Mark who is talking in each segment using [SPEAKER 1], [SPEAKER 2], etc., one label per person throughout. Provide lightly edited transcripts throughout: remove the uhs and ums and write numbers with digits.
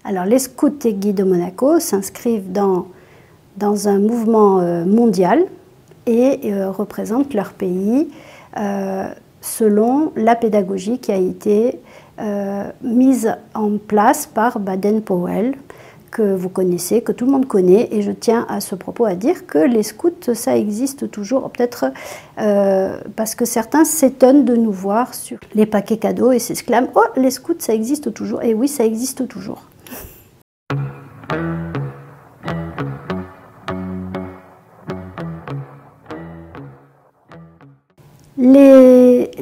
[SPEAKER 1] Alors, les scouts et guides de Monaco s'inscrivent dans un mouvement mondial et représentent leur pays selon la pédagogie qui a été mise en place par Baden-Powell, que vous connaissez, que tout le monde connaît. Et je tiens à ce propos à dire que les scouts, ça existe toujours, peut-être parce que certains s'étonnent de nous voir sur les paquets cadeaux et s'exclament « Oh, les scouts, ça existe toujours !» Et oui, ça existe toujours.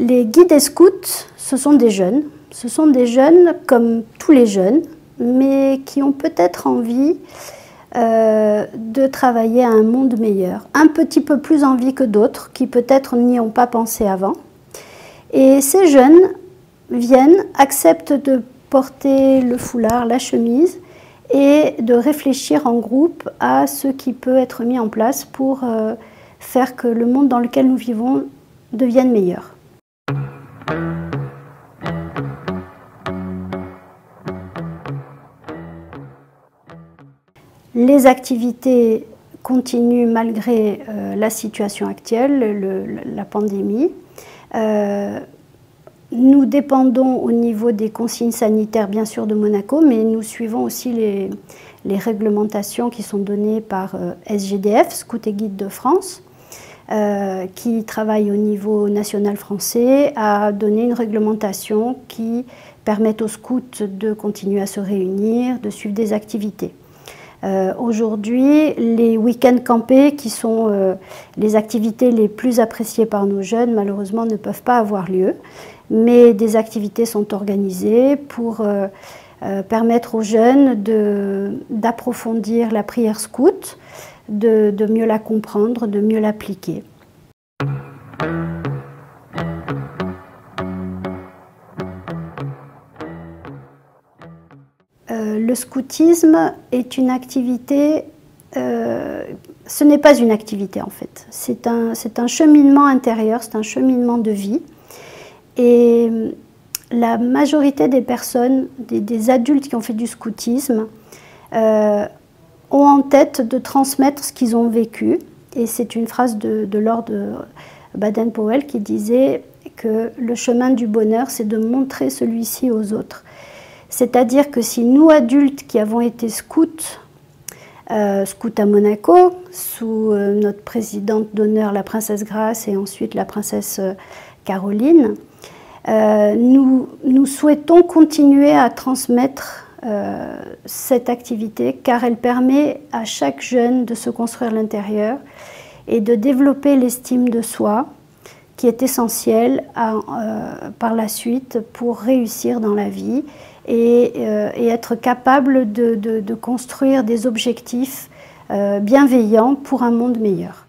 [SPEAKER 1] Les guides et scouts, ce sont des jeunes. Ce sont des jeunes comme tous les jeunes, mais qui ont peut-être envie de travailler à un monde meilleur. Un petit peu plus envie que d'autres, qui peut-être n'y ont pas pensé avant. Et ces jeunes viennent, acceptent de porter le foulard, la chemise, et de réfléchir en groupe à ce qui peut être mis en place pour faire que le monde dans lequel nous vivons devienne meilleur. Les activités continuent malgré la situation actuelle, la pandémie. Nous dépendons au niveau des consignes sanitaires, bien sûr, de Monaco, mais nous suivons aussi les réglementations qui sont données par SGDF, Scouts et Guides de France, qui travaille au niveau national français à donner une réglementation qui permette aux scouts de continuer à se réunir, de suivre des activités. Aujourd'hui, les week-ends campés, qui sont les activités les plus appréciées par nos jeunes, malheureusement ne peuvent pas avoir lieu, mais des activités sont organisées pour permettre aux jeunes d'approfondir la prière scout, de mieux la comprendre, de mieux l'appliquer. Le scoutisme est une activité, ce n'est pas une activité en fait, c'est un cheminement intérieur, c'est un cheminement de vie. Et la majorité des personnes, des adultes qui ont fait du scoutisme, ont en tête de transmettre ce qu'ils ont vécu. Et c'est une phrase de Lord Baden-Powell qui disait que le chemin du bonheur, c'est de montrer celui-ci aux autres. C'est-à-dire que si nous, adultes qui avons été scouts, scouts à Monaco, sous notre présidente d'honneur, la princesse Grace, et ensuite la princesse Caroline, nous souhaitons continuer à transmettre cette activité car elle permet à chaque jeune de se construire l'intérieur et de développer l'estime de soi qui est essentielle par la suite pour réussir dans la vie et être capable de construire des objectifs bienveillants pour un monde meilleur.